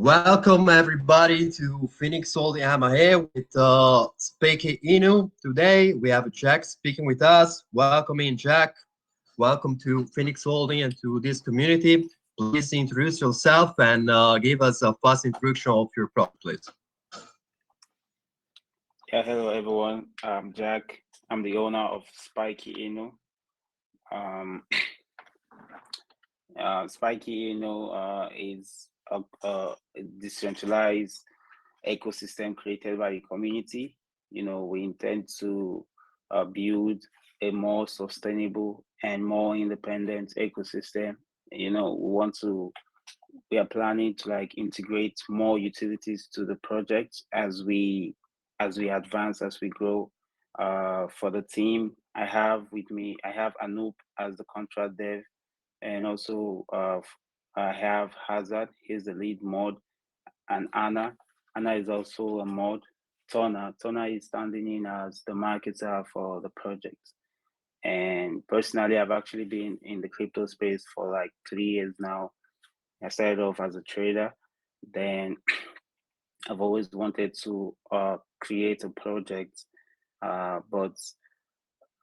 Welcome everybody to Phoenix Old Yama here with Spiky Inu. Today we have Jack speaking with us. Welcome in, Jack. Welcome to Phoenix Holding and to this community. Please introduce yourself and give us a fast introduction of your product, please. Yeah, hello everyone. I'm Jack. I'm the owner of Spiky Um, Spiky is a decentralized ecosystem created by the community. We intend to build a more sustainable and more independent ecosystem. We are planning to like integrate more utilities to the project as we advance, as we grow. For the team, I have Anoop as the contract dev, and also I have Hazard. He's the lead mod, and Anna. Anna is also a mod. Tona is standing in as the marketer for the project. And personally, I've actually been in the crypto space for like 3 years now. I started off as a trader, then I've always wanted to create a project, but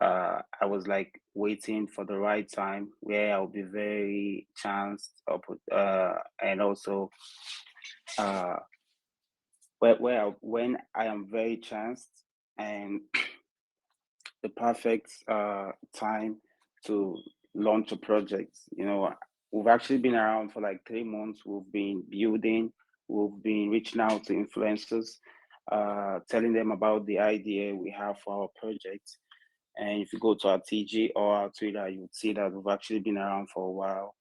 I was like waiting for the right time where I'll be very chanced up, and also uh, when I am very chanced and the perfect time to launch a project. We've actually been around for like 3 months. We've been building, we've been reaching out to influencers, telling them about the idea we have for our project. And if you go to our TG or our Twitter, you would see that we've actually been around for a while.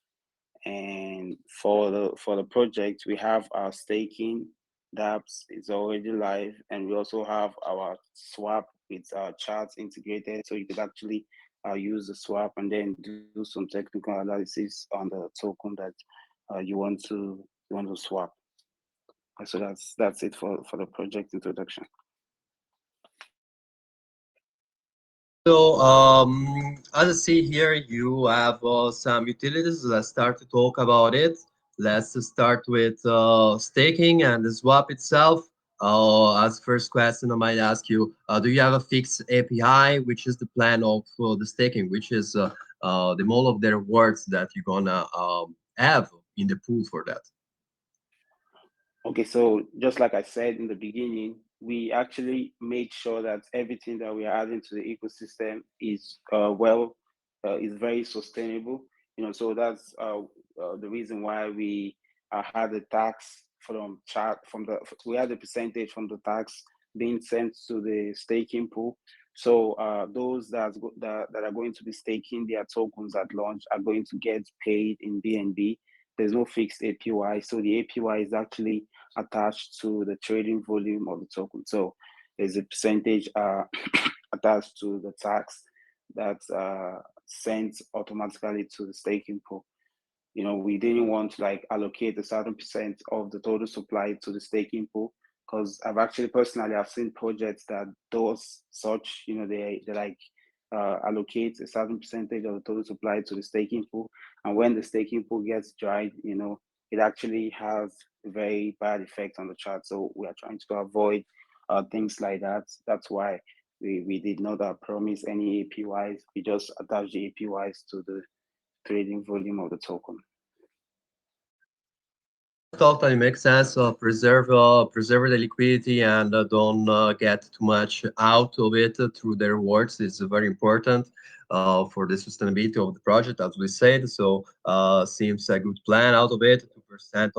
And for the project, we have our staking dApps is already live, and we also have our swap with our charts integrated, so you could actually use the swap and then do some technical analysis on the token that you want to swap. So that's it for the project introduction. So, as I see here, you have some utilities. Let's start to talk about it. Let's start with staking and the swap itself. As first question, I might ask you, do you have a fixed API, which is the plan of the staking, which is the amount of the rewards that you're gonna have in the pool for that? Okay, so just like I said in the beginning, we actually made sure that everything that we are adding to the ecosystem is very sustainable. So that's the reason why we had the tax from the we had the percentage from the tax being sent to the staking pool. So those that are going to be staking their tokens at launch are going to get paid in BNB. There's no fixed APY, so the APY is actually attached to the trading volume of the token. So there's a percentage attached to the tax that's sent automatically to the staking pool. We didn't want to like allocate a certain percent of the total supply to the staking pool, because I've seen projects that does such. They like allocate a certain percentage of the total supply to the staking pool, and when the staking pool gets dried, it actually has a very bad effect on the chart. So we are trying to avoid things like that. That's why we did not promise any APYs. We just attach the APYs to the trading volume of the token. Totally makes sense. Preserve the liquidity and don't get too much out of it through the rewards. It's very important for the sustainability of the project, as we said. So seems a good plan out of it. 2%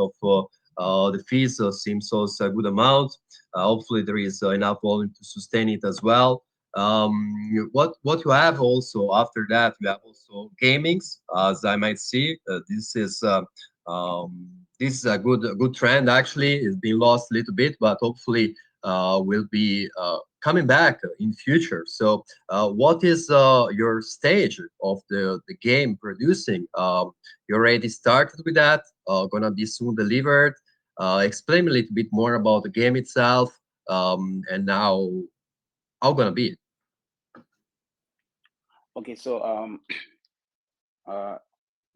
of the fees seems also a good amount. Hopefully, there is enough volume to sustain it as well. What you have also after that, you have also gamings, as I might see. This is a good trend actually. It's been lost a little bit, but hopefully will be coming back in future. So what is your stage of the game producing? You already started with that, gonna be soon delivered. Explain a little bit more about the game itself, and now how gonna be. Okay, so uh,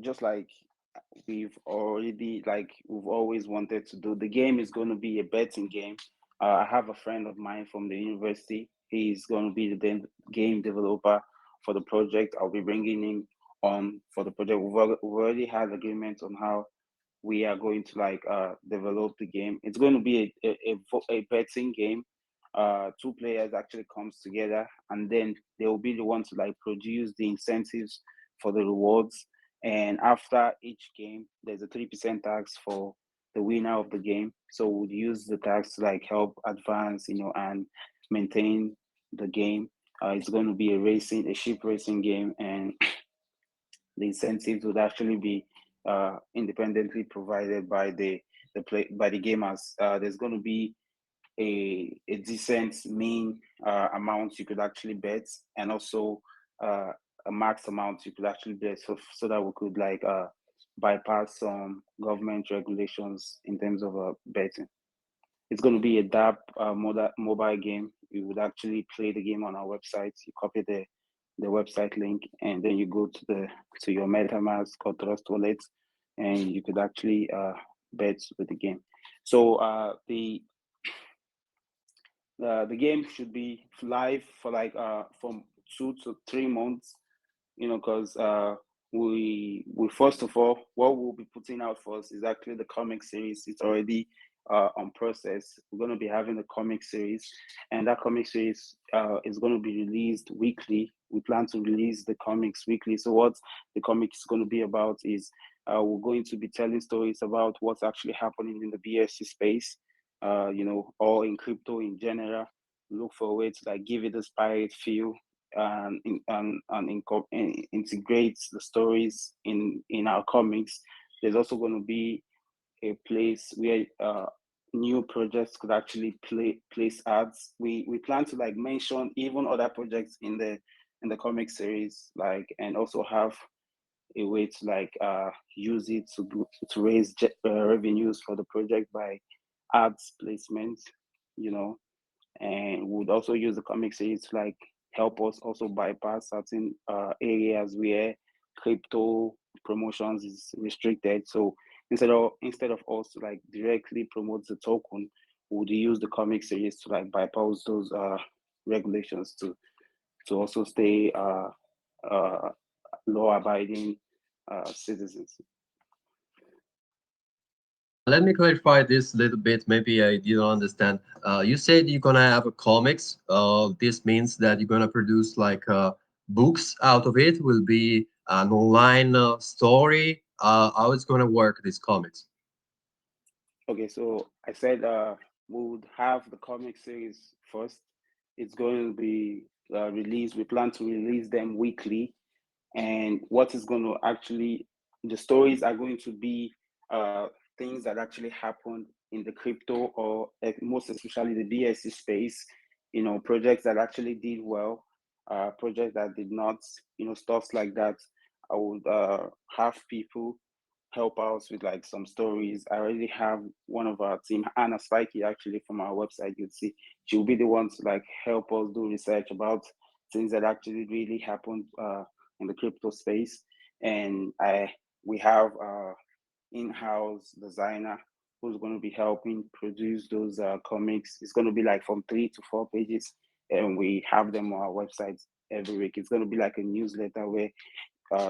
just like we've always wanted to do. The game is going to be a betting game. I have a friend of mine from the university. He's going to be the game developer for the project. I'll be bringing him on for the project. We've already had agreement on how we are going to develop the game. It's going to be a betting game. Two players actually comes together, and then they will be the ones to produce the incentives for the rewards. And after each game, there's a 3% tax for the winner of the game. So we'll use the tax to help advance, and maintain the game. It's going to be a ship racing game, and the incentives would actually be independently provided by the gamers. There's going to be a decent mean amount you could actually bet, and also a max amount you could actually bet, so that we could bypass some government regulations in terms of betting. It's going to be a DApp mobile game. You would actually play the game on our website. You copy the website link, and then you go to your MetaMask or Trust Wallet, and you could actually bet with the game. So the game should be live for from 2 to 3 months, because we first of all, what we'll be putting out first is actually the comic series. It's already on process. We're going to be having a comic series, and that comic series is going to be released weekly. We plan to release the comics weekly. So what the comic is going to be about is we're going to be telling stories about what's actually happening in the BSC space, or in crypto in general. Look for a way to give it a pirate feel, and integrates the stories in our comics. There's also going to be a place where new projects could actually place ads. We plan to mention even other projects in the comic series, and also have a way to use it to raise revenues for the project by ads placement, you know and would also use the comic series to help us also bypass certain areas where crypto promotions is restricted. So instead of us to directly promote the token, would use the comic series to bypass those regulations to also stay uh, law abiding citizens. Let me clarify this a little bit. Maybe I didn't understand. You said you're gonna have a comics. This means that you're gonna produce books out of it. Will be an online story. How it's gonna work? These comics. Okay, so I said we would have the comic series first. It's going to be released. We plan to release them weekly, and what is going to actually the stories are going to be things that actually happened in the crypto, or most especially the BSC space. Projects that actually did well, projects that did not. Stuff like that. I would have people help us with some stories. I already have one of our team, Anna Spiky, actually from our website. You'd see she'll be the one to help us do research about things that actually really happened in the crypto space. And we have in-house designer who's going to be helping produce those comics. It's going to be from 3 to 4 pages, and we have them on our website every week. It's going to be like a newsletter where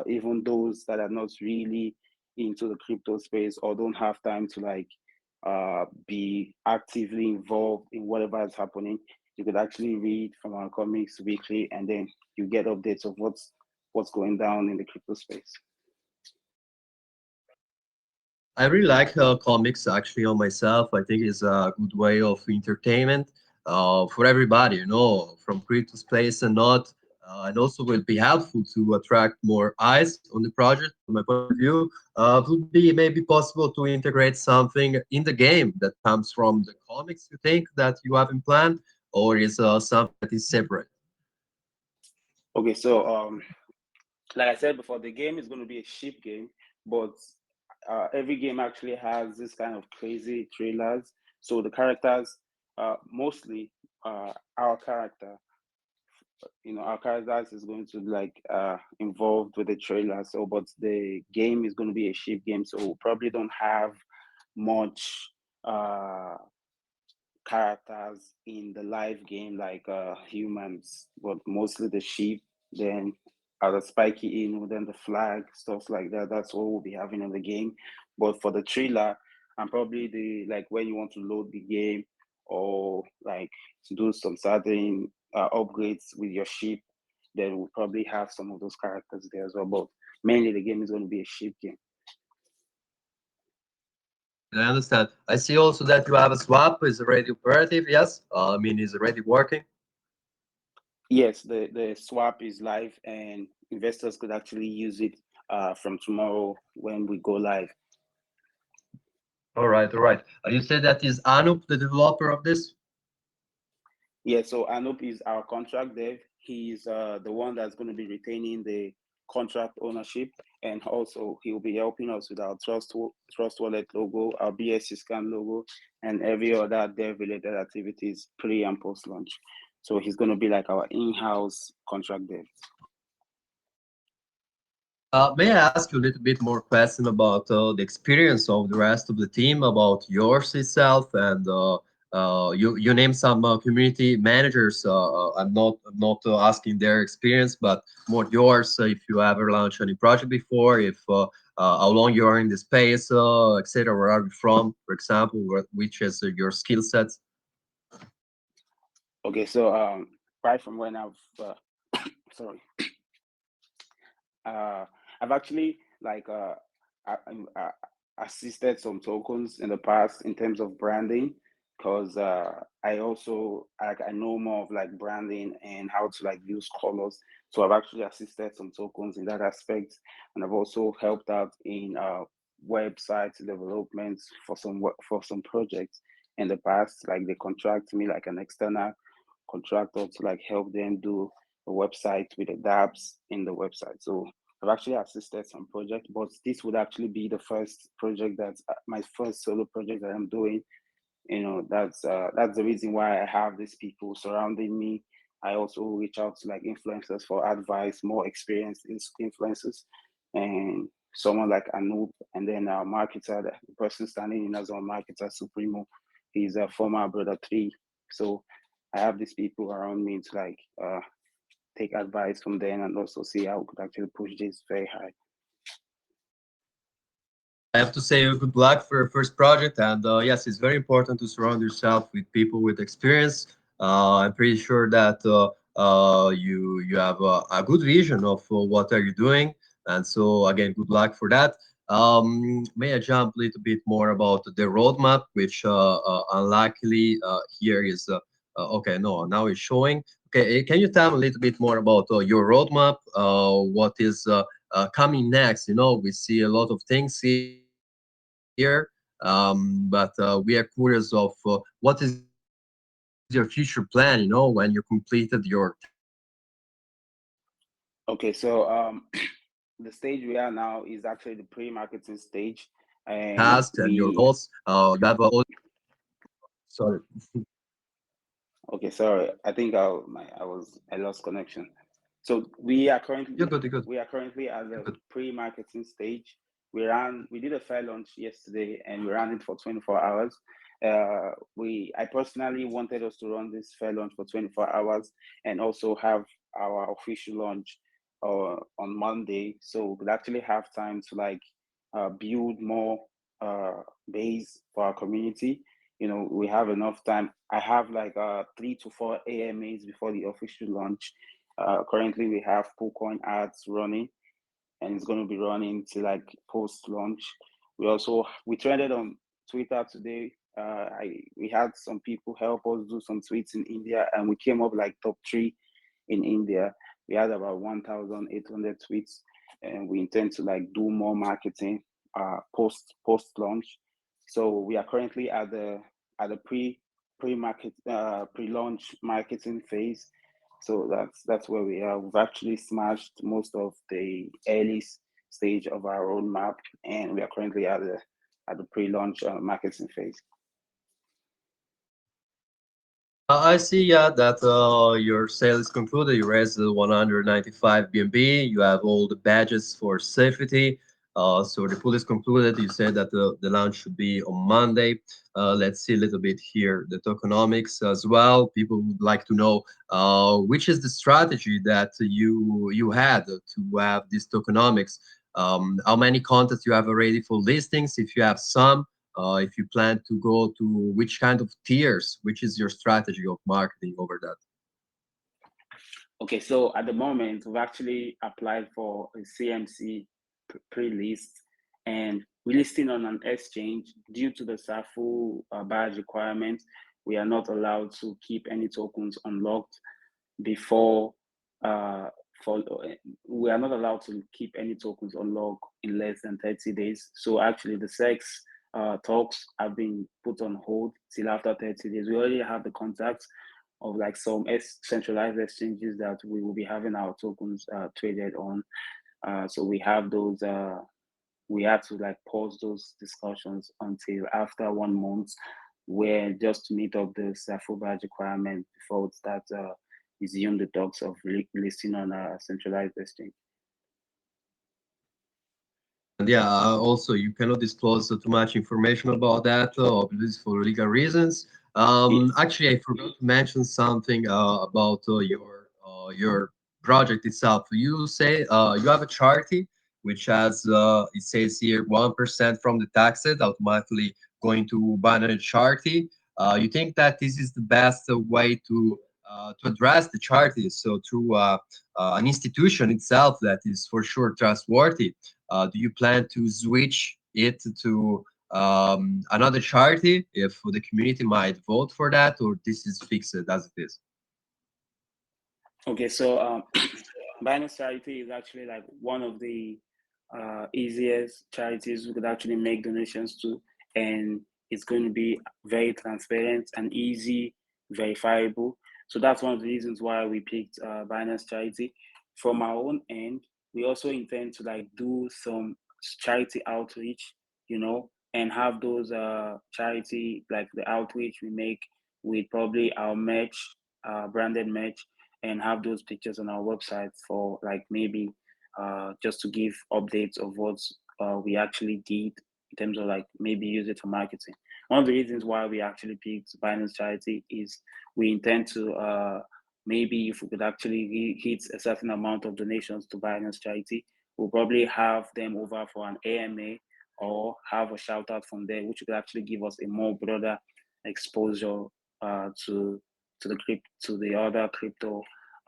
even those that are not really into the crypto space or don't have time to be actively involved in whatever is happening, you could actually read from our comics weekly, and then you get updates of what's going down in the crypto space. I really like comics actually on myself. I think it's a good way of entertainment for everybody, from creators place and not. And also will be helpful to attract more eyes on the project. From my point of view, it would be maybe possible to integrate something in the game that comes from the comics. You think that you have in plan, or is something that is separate? Okay, so like I said before, the game is going to be a ship game, but every game actually has this kind of crazy trailers. So the characters, mostly our character our characters is going to be like involved with the trailer. So, but the game is going to be a ship game, so we probably don't have much uh characters in the live game like humans, but mostly the sheep, then the spiky then the flag, stuff like that. That's what we'll be having in the game. But for the trailer, and probably the like when you want to load the game or like to do some certain upgrades with your ship, then we'll probably have some of those characters there as well. But mainly the game is going to be a ship game. I understand. I see also that you have a swap is already operative. Yes, I mean is already working. Yes, the swap is live and investors could actually use it from tomorrow when we go live. All right, all right. You said that is Anup, the developer of this. Yeah, so Anup is our contract dev. He's the one that's going to be retaining the contract ownership, and also he will be helping us with our Trust Wallet logo, our BSC scan logo, and every other dev related activities pre and post launch. So he's going to be like our in-house contract dev. May I ask you a little bit more question about the experience of the rest of the team, about yours itself, and you name some community managers. I'm not asking their experience, but more yours. If you ever launched any project before, if how long you are in the space, etc. Where are you from, for example, which is your skill sets? Okay, so right from when I've sorry, uh, I've actually like assisted some tokens in the past in terms of branding, because I know more of like branding and how to like use colors. So I've actually assisted some tokens in that aspect, and I've also helped out in website development for some work for some projects in the past. Like they contract me like an external contractor to like help them do a website with the dApps in the website. So I've actually assisted some projects, but this would actually be the first project that's my first solo project that I'm doing. That's the reason why I have these people surrounding me. I also reach out to like influencers for advice, more experienced influencers, and someone like Anoop, and then our marketer, the person standing in as our marketer, Supremo. He's a former brother three. So I have these people around me to like take advice from them and also see how we could actually push this very high. I have to say good luck for your first project. And yes, it's very important to surround yourself with people with experience. I'm pretty sure that you have a good vision of what are you doing. And so again, good luck for that. May I jump a little bit more about the roadmap, which unluckily here is okay. No, now it's showing. Okay, can you tell me a little bit more about your roadmap? What is coming next? We see a lot of things here, but we are curious of what is your future plan, when you completed your task and your goals. Okay, so the stage we are now is actually the pre-marketing stage, and we Sorry. okay, sorry. I think I lost connection. So we are You're currently good. You're good. we are currently at You're the good. pre-marketing stage. We did a fair launch yesterday and we ran it for 24 hours. I personally wanted us to run this fair launch for 24 hours and also have our official launch on Monday, so we could actually have time to like build more base for our community. We have enough time. I have like 3 to 4 AMAs before the official launch. Currently we have PoolCoin ads running, and it's going to be running till like post launch. We trended on Twitter today. We had some people help us do some tweets in India, and we came up like top three in India. We had about 1,800 tweets, and we intend to like do more marketing post launch. So we are currently at the pre launch marketing phase. So that's where we are. We've actually smashed most of the early stage of our roadmap, and we are currently at the pre launch marketing phase. I see, yeah, that your sale is concluded. You raised 195 BNB. You have all the badges for safety. So the pool is concluded. You said that the launch should be on Monday. Let's see a little bit here, the tokenomics as well. People would like to know which is the strategy that you had to have this tokenomics. How many contacts you have already for listings, if you have some, if you plan to go to which kind of tiers, which is your strategy of marketing over that. Okay, so at the moment, we've actually applied for a CMC pre-list, and we're listing on an exchange. Due to the SAFU badge requirements, we are not allowed to keep any tokens unlocked before uh, for we are not allowed to keep any tokens unlocked in less than 30 days. So actually the sex talks have been put on hold till after 30 days. We already have the contacts of like some centralized exchanges that we will be having our tokens traded on. So we have those we had to like pause those discussions until after 1 month, where just to meet up the SAFU badge requirement before it starts resume the talks of listing on a centralized exchange. And yeah, also you cannot disclose too much information about that, obviously for legal reasons. Yes. Actually, I forgot to mention something about your project itself. You say you have a charity which has it says here 1% from the taxes automatically going to binary charity. You think that this is the best way to address the charities? So through an institution itself that is for sure trustworthy. Do you plan to switch it to another charity if the community might vote for that, or this is fixed as it is? Okay, so Binance Charity is actually like one of the easiest charities we could actually make donations to, and it's going to be very transparent and easy, verifiable. So that's one of the reasons why we picked Binance Charity. From our own end, we also intend to like do some charity outreach, and have those charity like the outreach we make with probably our merch, branded merch, and have those pictures on our website for like maybe just to give updates of what we actually did in terms of like maybe use it for marketing. One of the reasons why we actually picked Binance Charity is we intend to maybe if we could actually hit a certain amount of donations to Binance Charity, we'll probably have them over for an AMA or have a shout out from there, which would actually give us a more broader exposure to to the other crypto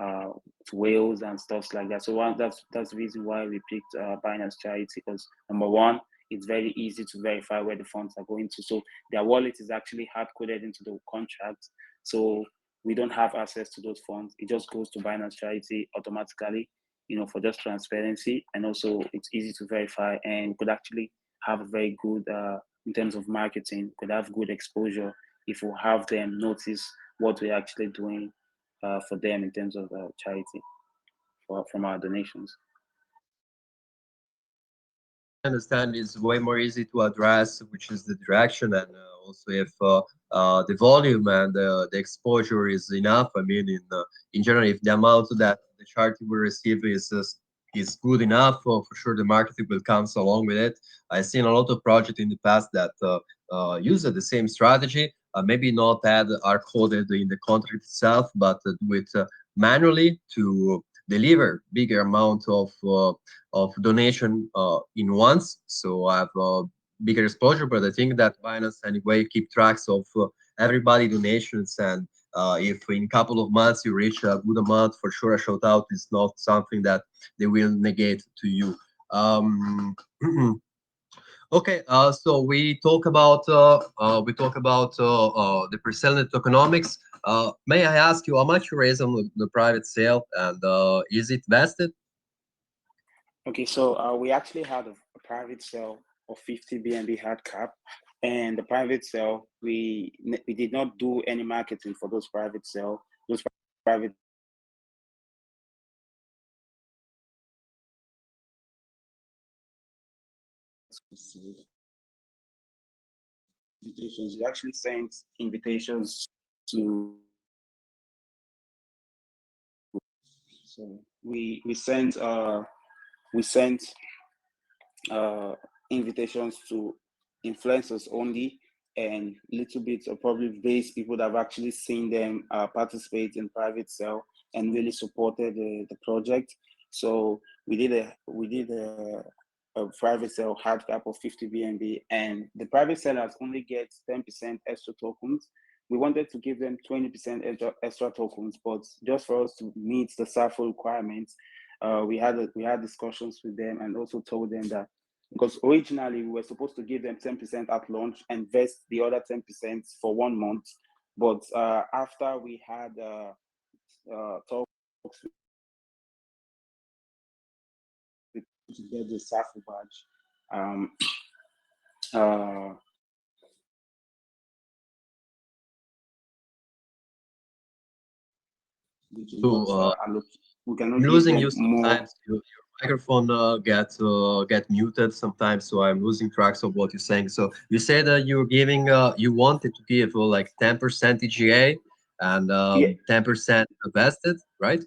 uh, whales and stuff like that. So that's the reason why we picked Binance Charity, because number one, it's very easy to verify where the funds are going to. So their wallet is actually hard coded into the contract. So we don't have access to those funds. It just goes to Binance Charity automatically, for just transparency. And also it's easy to verify and could actually have a very good, in terms of marketing, could have good exposure if we have them notice what we're actually doing for them in terms of charity from our donations. I understand it's way more easy to address, which is the direction, and also if the volume and the exposure is enough. I mean, in general, if the amount that the charity will receive is good enough, for sure the marketing will come along with it. I've seen a lot of projects in the past that use the same strategy. Maybe not add are coded in the contract itself, but do it manually to deliver bigger amount of donation in once, so I have bigger exposure. But I think that Binance anyway keep tracks of everybody donations, and if in a couple of months you reach a good amount, for sure a shout out is not something that they will negate to you. Um, okay, so we talk about the percentage economics. May I ask you how much you raise on the private sale, and is it vested? Okay, so we actually had a private sale of 50 BNB hard cap, and the private sale we did not do any marketing for those private sale. Those private invitations. We actually sent invitations to So we sent uh, invitations to influencers only, and little bit of probably base people that have actually seen them participate in private sale and really supported the project. So we did a private sale hard cap of 50 BNB, and the private sellers only get 10% extra tokens. We wanted to give them 20% extra tokens, but just for us to meet the SAFO requirements, we had discussions with them and also told them that because originally we were supposed to give them 10% at launch and vest the other 10% for 1 month, but after we had talks to get the SAFU badge, uh, we So cannot we I'm cannot give losing them you more. sometimes. Your microphone get muted sometimes, so I'm losing tracks of what you're saying. So you said that you're giving you wanted to give like 10% EGA and Yeah, 10% vested, right?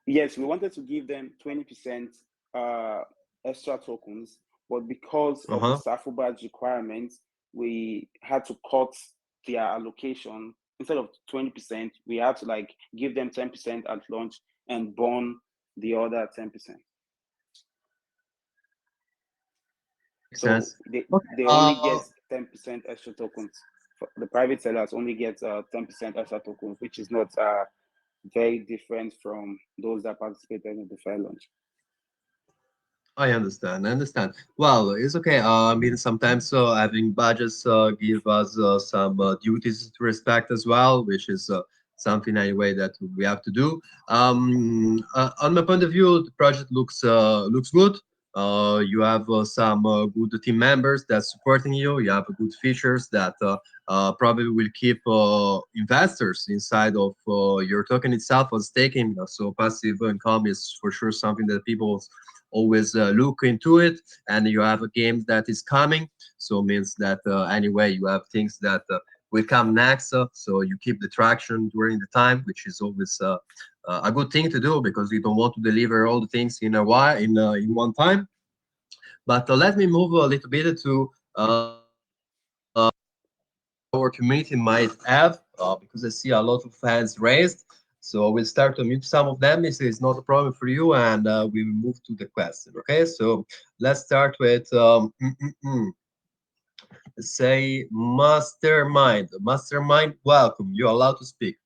yes, we wanted to give them 20% uh, extra tokens, but because of the Uh-huh. SAFU badge requirements, we had to cut their allocation. Instead of 20%, we had to like give them 10% at launch and burn the other 10%. Makes So sense. Okay. they only get 10% extra tokens. The private sellers only get 10% extra tokens, which is not very different from those that participated in the fair launch. I understand. I understand. Well, it's okay. I mean, sometimes having budgets give us some duties to respect as well, which is something anyway that we have to do. On my point of view, the project looks good. You have some good team members that's supporting you. You have good features that probably will keep investors inside of your token itself as staking. So passive income is for sure something that people always look into it, and you have a game that is coming, so means that anyway you have things that will come next, so you keep the traction during the time, which is always a good thing to do because you don't want to deliver all the things in a while in one time. But let me move a little bit to our community might have, because I see a lot of hands raised. So we'll start to mute some of them if it's not a problem for you, and we will move to the question. Okay, so let's start with say Mastermind. Mastermind, welcome. You're allowed to speak.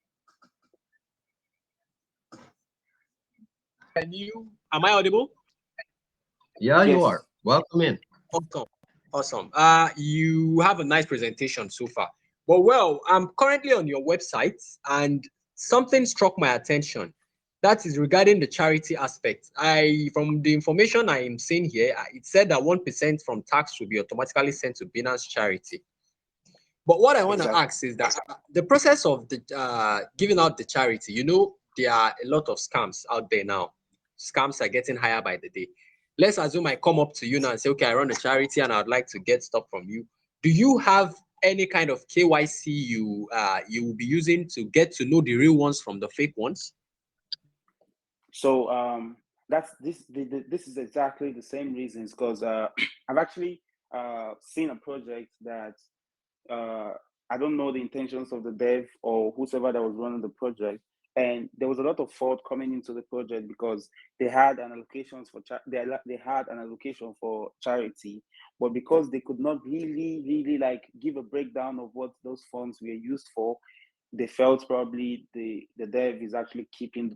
Can you? Am I audible? Yeah, you Yes. are. Welcome in. Awesome, awesome. You have a nice presentation so far. But well, I'm currently on your website, and something struck my attention. That is regarding the charity aspect. From the information I am seeing here, it said that 1% from tax will be automatically sent to Binance charity. But what I want to Exactly. ask is that the process of the giving out the charity, there are a lot of scams out there now. Scams are getting higher by the day. Let's assume I come up to you now and say, okay, I run a charity and I'd like to get stuff from you. Do you have any kind of KYC you will be using to get to know the real ones from the fake ones? So that's this is exactly the same reasons because I've actually seen a project that uh, I don't know the intentions of the dev or whoever that was running the project, and there was a lot of fraud coming into the project because they had an allocations for they had an allocation for charity, but because they could not really like give a breakdown of what those funds were used for, they felt probably the dev is actually keeping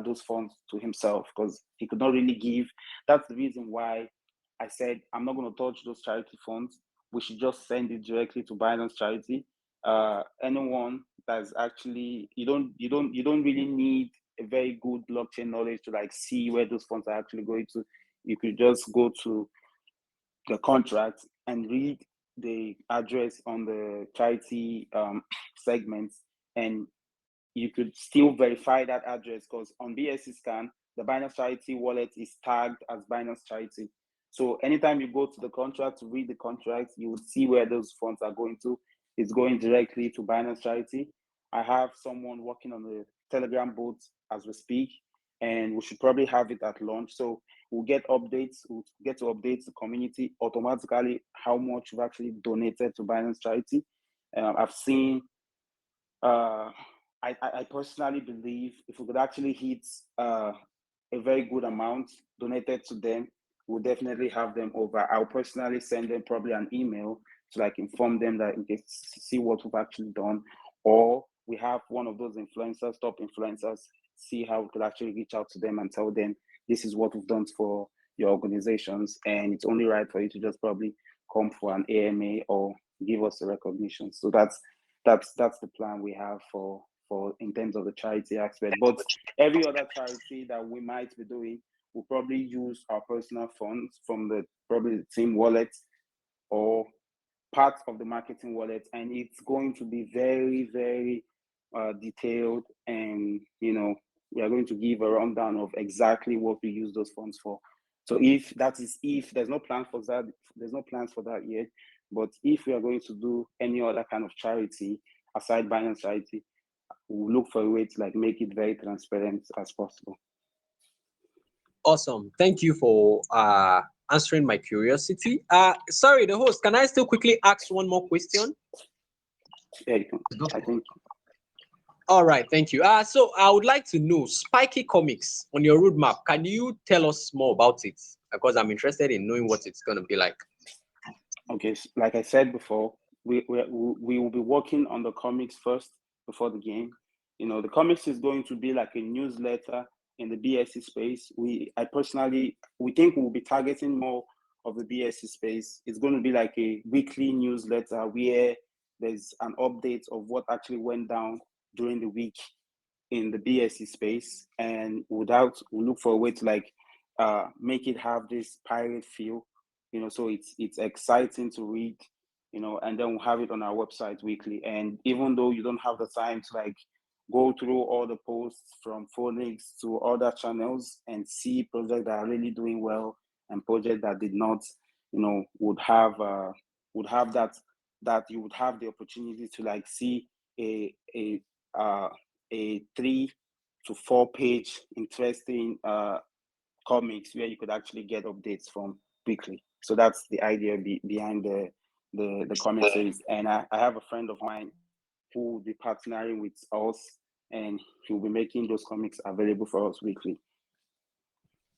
those funds to himself because he could not really give. That's the reason why I said I'm not going to touch those charity funds. We should just send it directly to Binance Charity. Anyone that's actually you don't really need a very good blockchain knowledge to like see where those funds are actually going to. You could just go to the contract and read the address on the charity segments, and you could still verify that address because on BSC scan, the Binance Charity wallet is tagged as Binance Charity. So anytime you go to the contract to read the contract, you would see where those funds are going to. It's going directly to Binance Charity. I have someone working on the Telegram bot as we speak. and we should probably have it at launch. So we'll get updates. We'll get to update the community automatically how much we've actually donated to Binance charity. I've seen. I personally believe if we could actually hit a very good amount donated to them, we'll definitely have them over. I'll personally send them probably an email to like inform them that in case see what we've actually done, or we have one of those influencers, top influencers, see how we could actually reach out to them and tell them this is what we've done for your organizations, and it's only right for you to just probably come for an AMA or give us a recognition. So that's the plan we have for in terms of the charity aspect. But every other charity that we might be doing, we'll probably use our personal funds from the probably the team wallet or part of the marketing wallet, and it's going to be very, very detailed, and we are going to give a rundown of exactly what we use those funds for. So if there's no plan for that, there's no plans for that yet. But if we are going to do any other kind of charity aside Binance charity, we'll look for a way to like make it very transparent as possible. Awesome. Thank you for answering my curiosity. Sorry, the host, can I still quickly ask one more question? Yeah, you can. Go I for it. think All right, thank you. So I would like to know Spiky Comics on your roadmap. Can you tell us more about it? Because I'm interested in knowing what it's going to be like. okay. Like I said before, we will be working on the comics first before the game. The comics is going to be like a newsletter in the BSC space. We think we'll be targeting more of the BSC space. It's going to be like a weekly newsletter where there's an update of what actually went down during the week in the BSC space, and we'll look for a way to like make it have this pirate feel, so it's exciting to read, and then we'll have it on our website weekly. And even though you don't have the time to like go through all the posts from Phoenix to other channels and see projects that are really doing well and projects that did not, would have that you would have the opportunity to like see a uh, a 3 to 4 page interesting comics where you could actually get updates from weekly. So that's the idea behind the comic series. And I have a friend of mine who will be partnering with us, and he'll be making those comics available for us weekly.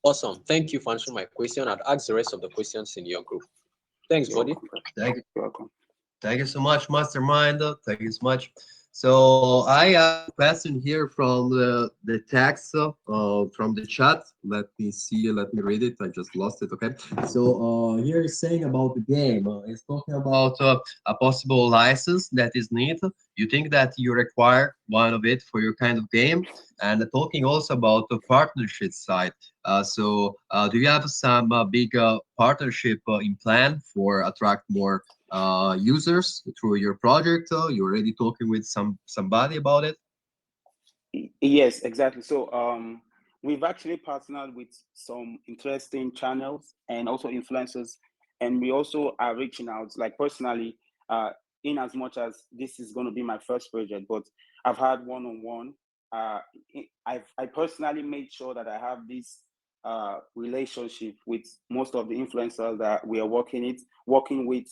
Awesome. Thank you for answering my question. I'd ask the rest of the questions in your group. Thanks, You're buddy. welcome. Thank you. You're welcome. Thank you so much, Mastermind. Thank you so much. So I have a question here from the text from the chat. Let me see. Let me read it. I just lost it. Okay. So here is saying about the game. It's talking about a possible license that is needed. You think that you require one of it for your kind of game, and talking also about the partnership side. Do you have some big partnership in plan for attract more users through your project? You're already talking with somebody about it? Yes, exactly. So we've actually partnered with some interesting channels and also influencers, and we also are reaching out, like personally, in as much as this is going to be my first project, but I've had one-on-one. I personally made sure that I have this relationship with most of the influencers that we are working with.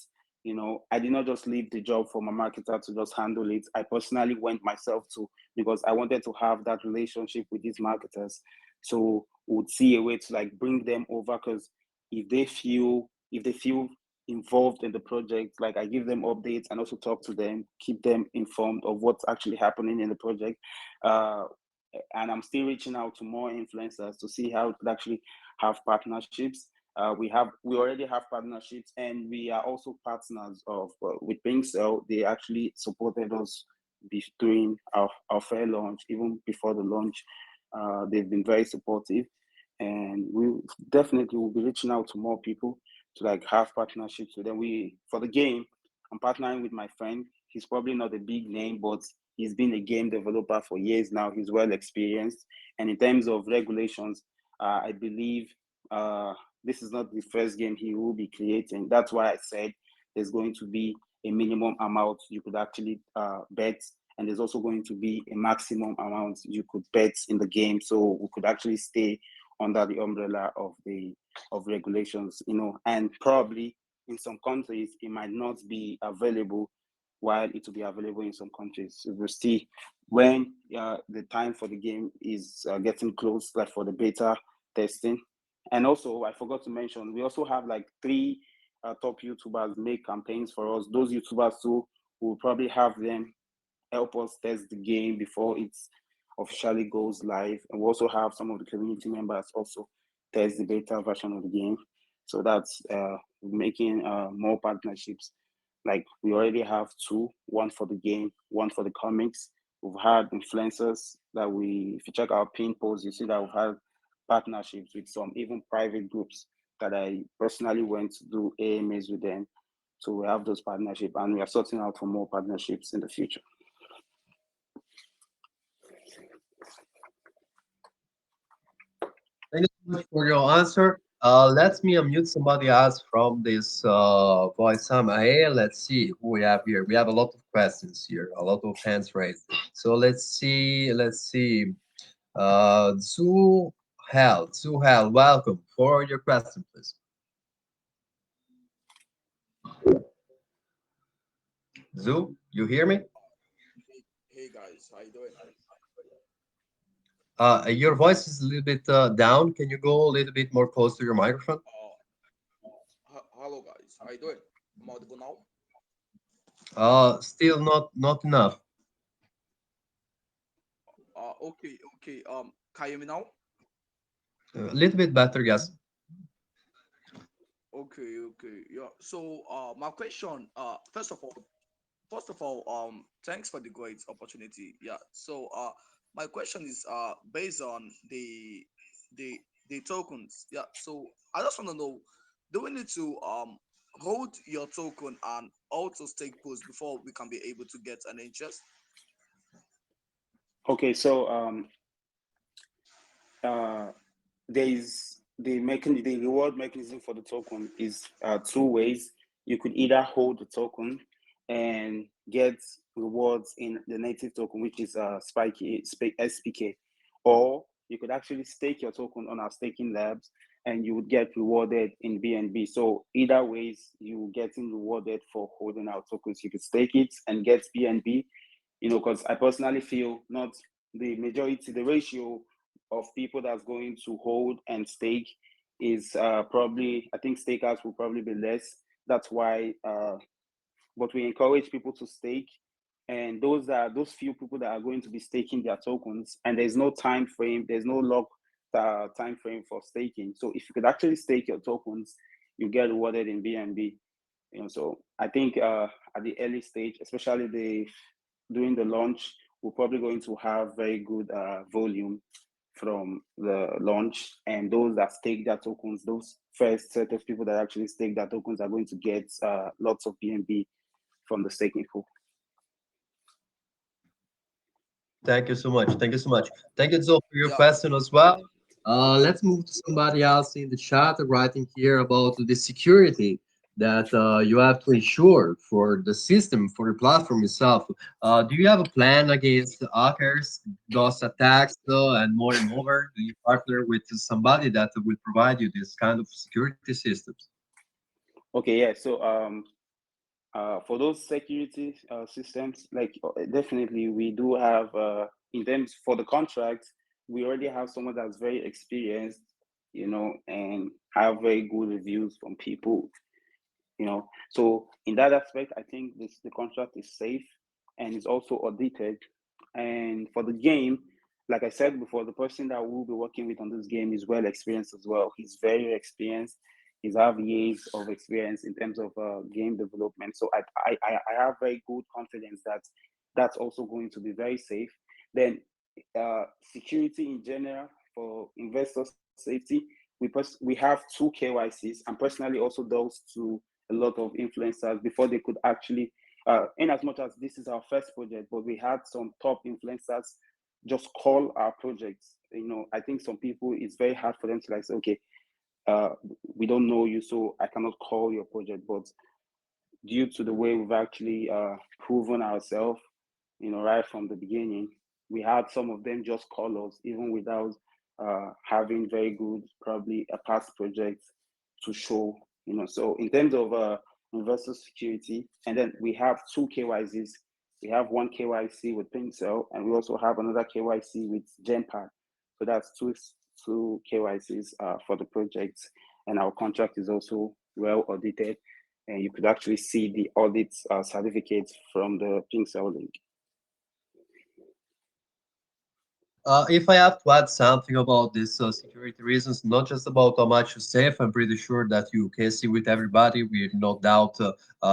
I did not just leave the job for my marketer to just handle it. I personally went myself to, because I wanted to have that relationship with these marketers. So would see a way to like bring them over, because if they feel involved in the project, like I give them updates and also talk to them, keep them informed of what's actually happening in the project. Uh, and I'm still reaching out to more influencers to see how we could actually have partnerships. We already have partnerships, and we are also partners of with Pinkcell. They actually supported us during our fair launch, even before the launch. They've been very supportive, and we definitely will be reaching out to more people to like have partnerships with them. For the game, I'm partnering with my friend. He's probably not a big name, but he's been a game developer for years now. He's well experienced, and in terms of regulations, I believe this is not the first game he will be creating. That's why I said there's going to be a minimum amount you could actually bet, and there's also going to be a maximum amount you could bet in the game. So we could actually stay under the umbrella of regulations, and probably in some countries it might not be available, while it will be available in some countries. So we'll see when the time for the game is getting close, like for the beta testing. And also, I forgot to mention, we also have like three top YouTubers make campaigns for us. Those YouTubers too, will probably have them help us test the game before it officially goes live. And we also have some of the community members also test the beta version of the game. So that's making more partnerships. Like we already have two, one for the game, one for the comics. We've had influencers that if you check our pin posts, you see that we've had partnerships with some even private groups that I personally went to do AMAs with them. So we have those partnerships, and we are sorting out for more partnerships in the future. Thank you so much for your answer. Let me unmute somebody else from this voice summit. Hey, let's see who we have here. We have a lot of questions here, a lot of hands raised. So let's see. Let's see. Zuhel, welcome. For your question, please. Zu, you hear me? Hey guys, how you doing? Your voice is a little bit down. Can you go a little bit more close to your microphone? Hello guys, how you doing? I'm audible now. Still not enough. Okay. Can you hear me now? A little bit better, yes. Okay. Yeah. So, my question, first of all, thanks for the great opportunity. Yeah. So, my question is, based on the the tokens. Yeah. So, I just want to know, do we need to hold your token and also stake pools before we can be able to get an interest? Okay, so uh, the reward mechanism for the token is two ways. You could either hold the token and get rewards in the native token, which is Spiky SPK, or you could actually stake your token on our staking labs, and you would get rewarded in BNB. So either ways, you getting rewarded for holding our tokens. You could stake it and get BNB. Because I personally feel not the ratio of people that's going to hold and stake is probably, I think stakers will probably be less. That's why, but we encourage people to stake. And those few people that are going to be staking their tokens, and there's no time frame, there's no lock time frame for staking. So if you could actually stake your tokens, you get rewarded in BNB. So I think at the early stage, especially during the launch, we're probably going to have very good volume from the launch, and those that stake their tokens, those first set of people that actually stake their tokens are going to get lots of BNB from the staking pool. Thank you so much. Thank you so much. Thank you, Zo, for your Yeah. question as well. Let's move to somebody else in the chat writing here about the security that you have to ensure for the system, for the platform itself. Do you have a plan against hackers, DOS attacks, and more? Do you partner with somebody that will provide you this kind of security systems? Okay, yeah. So for those security systems, like definitely we do have in terms for the contract, we already have someone that's very experienced, and have very good reviews from people, So in that aspect, I think the contract is safe and is also audited. And for the game, like I said before, the person that we'll be working with on this game is well experienced as well. He's very experienced. He's have years of experience in terms of game development. So I have very good confidence that that's also going to be very safe. Then security in general for investor safety, we have two KYCs, and personally also those to a lot of influencers before they could actually, in as much as this is our first project, but we had some top influencers just call our projects. I think some people, it's very hard for them to like say, okay, we don't know you, so I cannot call your project. But due to the way we've actually proven ourselves, right from the beginning. We had some of them just call us, even without having very good, probably a past project to show. So in terms of investor security, and then we have two KYCs. We have one KYC with Pincel, and we also have another KYC with Genpad. So that's two KYCs for the project, and our contract is also well audited, and you could actually see the audit certificates from the Pincel link. If I have to add something about this security reasons, not just about how much you save, I'm pretty sure that you can see with everybody, we no doubt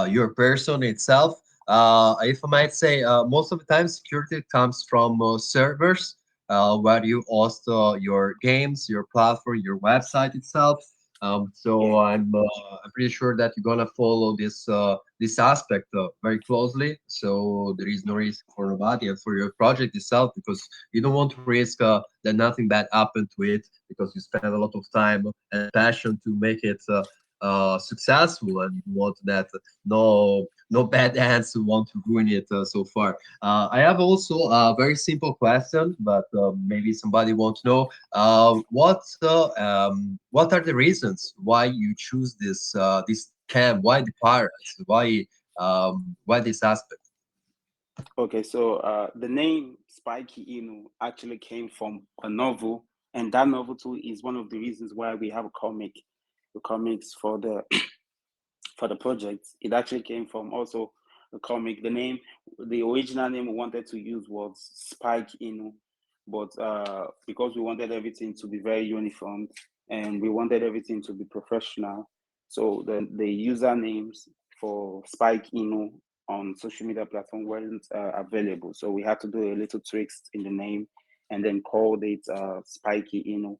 your person itself. If I might say, most of the time security comes from servers where you host your games, your platform, your website itself. Yeah. So I'm pretty sure that you're gonna follow this aspect very closely. So there is no risk for nobody and for your project itself because you don't want to risk that nothing bad happen to it because you spend a lot of time and passion to make it successful, and you want that no bad hands who want to ruin it so far. I have also a very simple question, but maybe somebody wants to know what are the reasons why you choose this camp? Why the pirates? Why this aspect? Okay, so the name Spiky Inu actually came from a novel, and that novel too is one of the reasons why we have a comic, the comics for the for the project. It actually came from also a comic. The original name we wanted to use was Spike Inu, but because we wanted everything to be very uniform and we wanted everything to be professional, so the usernames for Spike Inu on social media platform weren't available. So we had to do a little tricks in the name and then called it Spiky Inu.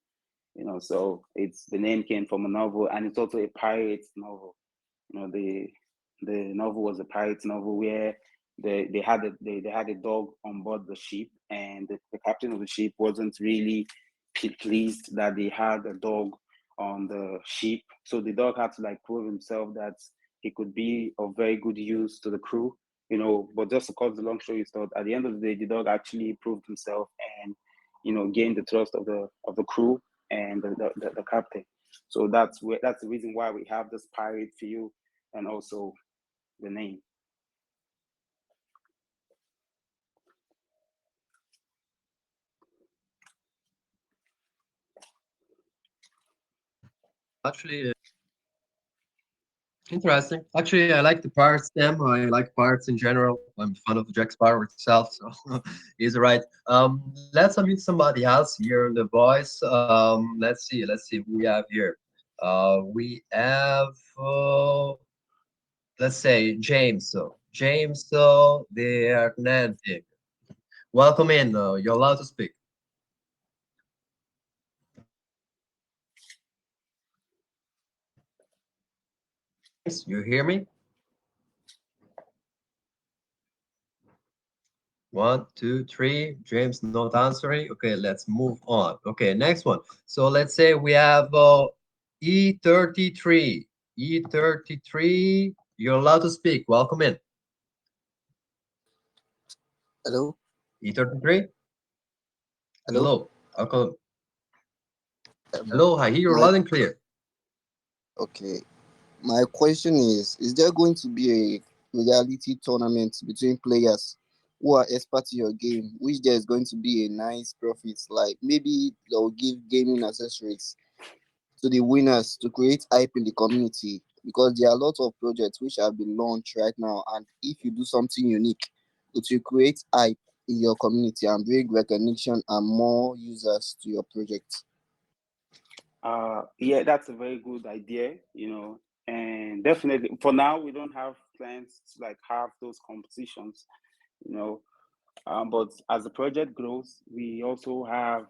So it's the name came from a novel, and it's also a pirate novel. The novel was a pirate novel where they had a dog on board the ship, and the captain of the ship wasn't really pleased that they had a dog on the ship. So the dog had to like prove himself that he could be of very good use to the crew. But just to cut the long story short, at the end of the day, the dog actually proved himself and gained the trust of the crew and the captain. So that's the reason why we have this pirate feel and also the name. Actually, interesting. Actually, I like the pirates them. I like pirates in general. I'm a fan of Jack Sparrow itself, so he's right. Let's unmute somebody else here in the voice. Let's see who we have here. We have let's say James. So James the Atlantic. Welcome in. You're allowed to speak. James, you hear me? One, two, three. James not answering. Okay, let's move on. Okay, next one. So let's say we have E33. E33, you're allowed to speak. Welcome in. Hello, E33, hello. hello. Welcome. Um, Hello, I hear you my loud and clear. okay. My question is there going to be a reality tournament between players who are experts in your game, which there is going to be a nice profit? Like maybe they'll give gaming accessories to the winners to create hype in the community because there are lots of projects which have been launched right now, and if you do something unique, it will create hype in your community and bring recognition and more users to your project. Yeah, that's a very good idea, and definitely for now we don't have plans to like have those competitions, you know. But as the project grows, we also have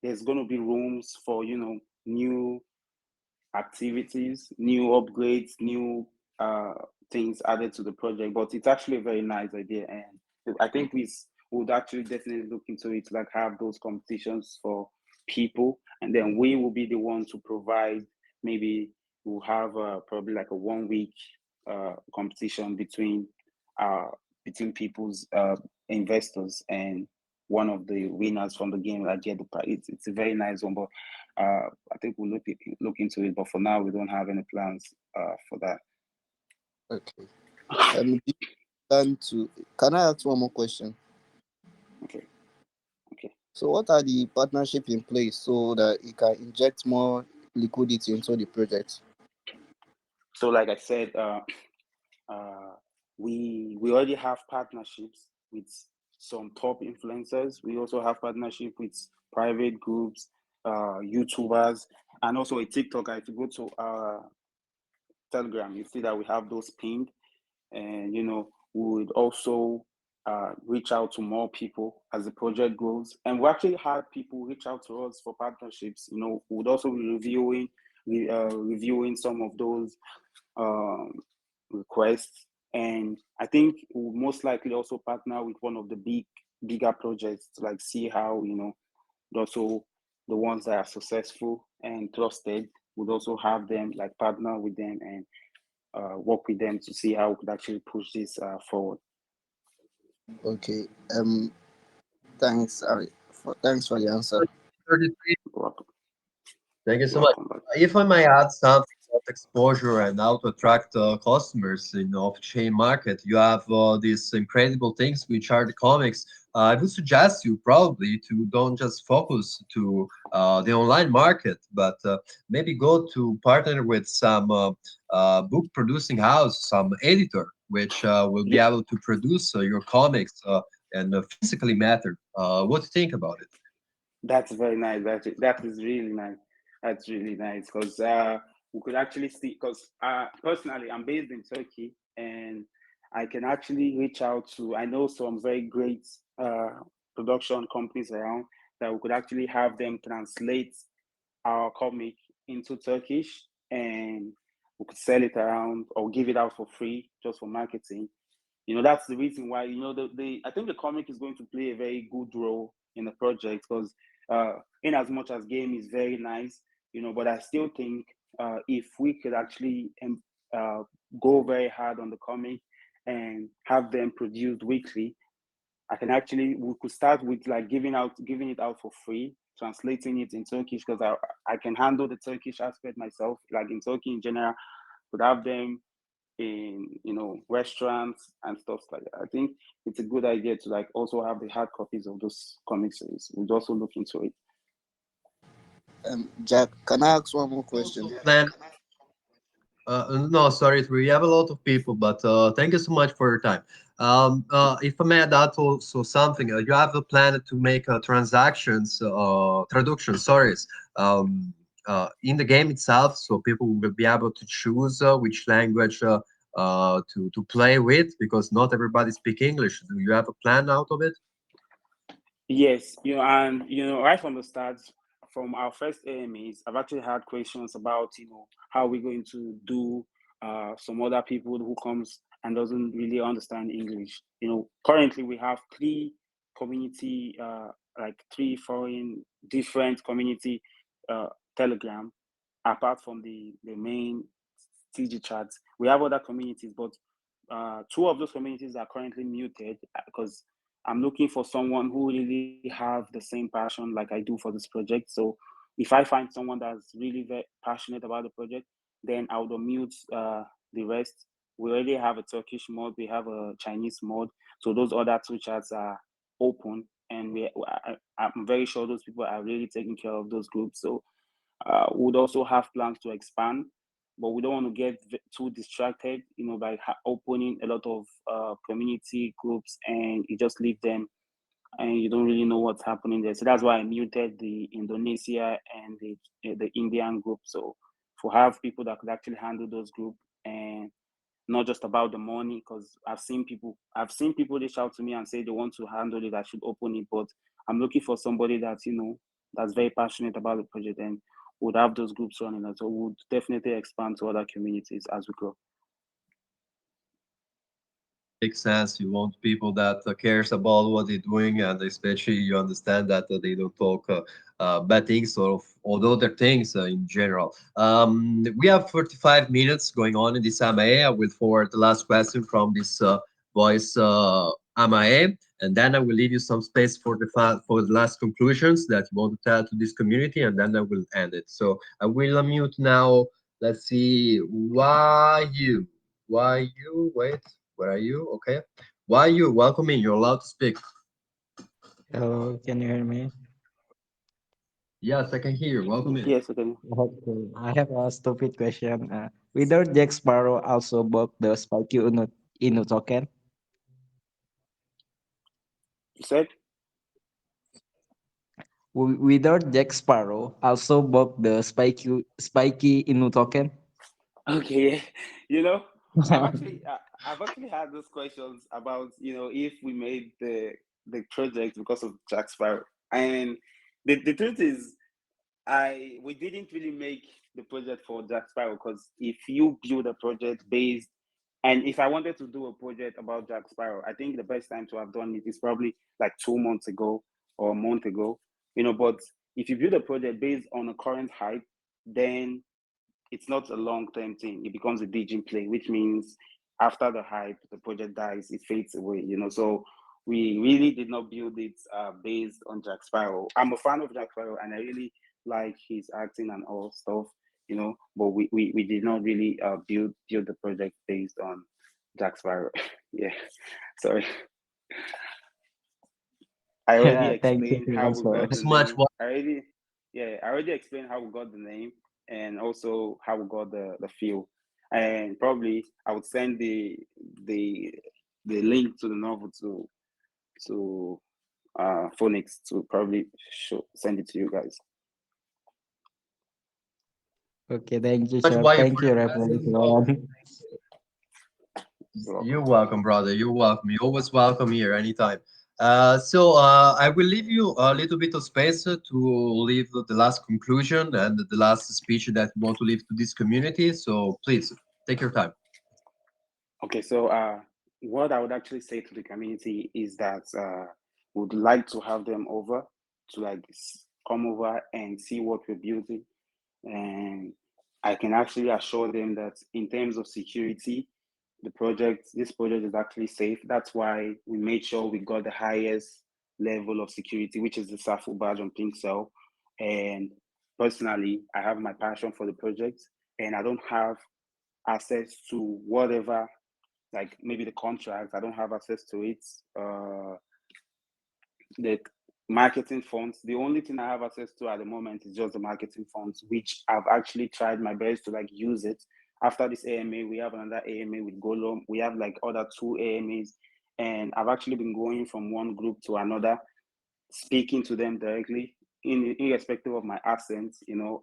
there's going to be rooms for new activities, new upgrades, new uh, things added to the project. But it's actually a very nice idea, and I think we would actually definitely look into it, like have those competitions for people, and then we will be the one to provide. Maybe we'll have probably like a 1 week competition between uh, between people's investors, and one of the winners from the game that get the prize. It's a very nice one, but I think we'll look into it. But for now, we don't have any plans for that. Okay. Do you plan to? Can I ask one more question? Okay. Okay. So, what are the partnership in place so that it can inject more liquidity into the project? So, like I said, uh, we already have partnerships with some top influencers. We also have partnership with private groups, YouTubers, and also a TikToker. If you go to our Telegram, you see that we have those pinned, and we would also reach out to more people as the project grows. And we actually had people reach out to us for partnerships. We would also be reviewing some of those um, requests. And I think we'll most likely also partner with one of the bigger projects to like see how, also the ones that are successful and trusted would also have them like partner with them and work with them to see how we could actually push this forward. Okay. Thanks. Thanks for the answer. 33. You're welcome. Thank you You're so much. welcome, bud. If I may add something about exposure and how to attract customers in off-chain market, you have these incredible things which are the comics. I would suggest you probably to don't just focus to the online market, but maybe go to partner with some book producing house, some editor, which will be Yeah, able to produce your comics in a physically matter. What do you think about it? that's very nice. That is really nice. That's really nice because we could actually see. Because personally, I'm based in Turkey, and I can actually reach out to. I know some very great production companies around that we could actually have them translate our comic into Turkish, and we could sell it around or give it out for free just for marketing. That's the reason why, the I think the comic is going to play a very good role in the project because in as much as game is very nice, but I still think if we could actually uh, go very hard on the comic and have them produced weekly, we could start with like giving it out for free, translating it in Turkish because I can handle the Turkish aspect myself, like in Turkey in general, could have them in restaurants and stuff like that. I think it's a good idea to like also have the hard copies of those comic series. We'd also look into it. Jack, can I ask one more Also question? plan. No, sorry, we have a lot of people, but thank you so much for your time. If I may add also something, you have a plan to make transactions, traduction, sorry, in the game itself, so people will be able to choose which language to play with, because not everybody speak English. Do you have a plan out of it? Yes, and right from the start, from our first AMAs, I've actually had questions about how we're going to do some other people who comes and doesn't really understand English. Currently we have three foreign different community uh, Telegram, apart from the main TG chats. We have other communities, but two of those communities are currently muted because I'm looking for someone who really have the same passion like I do for this project. So if I find someone that's really very passionate about the project, then I would unmute the rest. We already have a Turkish mod, we have a Chinese mod, so those other two chats are open, and I'm very sure those people are really taking care of those groups. So we would also have plans to expand, but we don't want to get too distracted, by opening a lot of community groups and you just leave them and you don't really know what's happening there. So that's why I muted the Indonesia and the Indian group. So for have people that could actually handle those groups and not just about the money, because I've seen people reach out to me and say they want to handle it, I should open it, but I'm looking for somebody that's that's very passionate about the project and would have those groups running, and so would definitely expand to other communities as we grow. Makes sense. You want people that cares about what they're doing, and especially you understand that they don't talk bad things or other things in general. We have 45 minutes going on in this AMA. I will forward the last question from this voice MIA, and then I will leave you some space for for the last conclusions that you want to tell to this community, and then I will end it. So I will unmute now. Let's see. Why you? Why you? Wait, where are you? Okay. Why you? Welcome in. You're allowed to speak. Hello, can you hear me? Yes, I can hear you. Welcome in. Yes, okay. Okay. I have a stupid question. Whether Jack Sparrow also bought the Spiky Inu token? You said? Whether Jack Sparrow also bought the Spiky Inu token? Okay, you know, I've actually had those questions about, if we made the project because of Jack Sparrow. And the truth is, we didn't really make the project for Jack Sparrow, because if you build a project based, and if I wanted to do a project about Jack Sparrow, I think the best time to have done it is probably like 2 months ago or a month ago, but if you build a project based on a current hype, then it's not a long-term thing. It becomes a digging play, which means after the hype, the project dies, it fades away, So we really did not build it based on Jack Sparrow. I'm a fan of Jack Sparrow, and I really like his acting and all stuff, but we did not really build the project based on Jack Sparrow. Yeah, sorry. I already Yeah, thank you explained for the how we answer. got the Thanks so much. name. I already explained how we got the name, and also how we got the feel. And probably I would send the the link to the novel to Phoenix to probably send it to you guys. Okay, thank you, Much sir. why Thank for you, your Reverend presence. Ron. You're You're welcome. welcome, brother. You're welcome. You're always welcome here anytime. I will leave you a little bit of space to leave the last conclusion and the last speech that you want to leave to this community. So please take your time. Okay, so what I would actually say to the community is that would like to have them over to like come over and see what we're building, and I can actually assure them that in terms of security, this project is actually safe. That's why we made sure we got the highest level of security, which is the SAFU badge on Pink Cell. And personally, I have my passion for the project, and I don't have access to whatever, like maybe the contract. I don't have access to it. The marketing funds. The only thing I have access to at the moment is just the marketing funds, which I've actually tried my best to like use it. After this AMA, we have another AMA with Golom. We have like other two AMAs, and I've actually been going from one group to another, speaking to them directly, irrespective of my accent.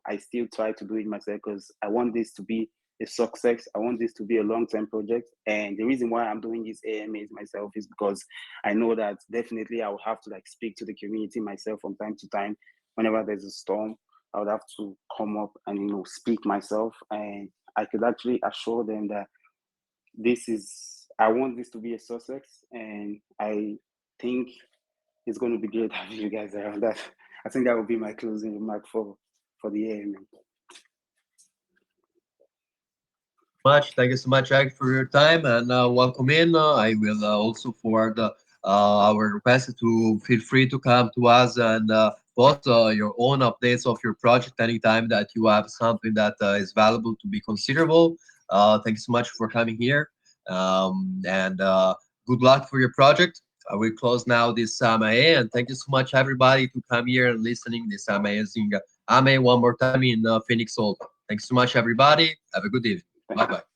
I still try to do it myself because I want this to be a success. I want this to be a long-term project. And the reason why I'm doing these AMAs myself is because I know that definitely I will have to like speak to the community myself from time to time. Whenever there's a storm, I would have to come up and speak myself. And I could actually assure them that I want this to be a success, and I think it's going to be great having you guys around. That I think that would be my closing remark for the AMA. Thank you so much, Jack, for your time and welcome in. I will also forward our request to feel free to come to us and post your own updates of your project anytime that you have something that is valuable to be considerable. Thank you so much for coming here, and good luck for your project. I will close now this AMA, and thank you so much, everybody, to come here and listening this amazing AMA one more time in Phoenix, Alta. Thanks so much, everybody. Have a good evening. Bye bye.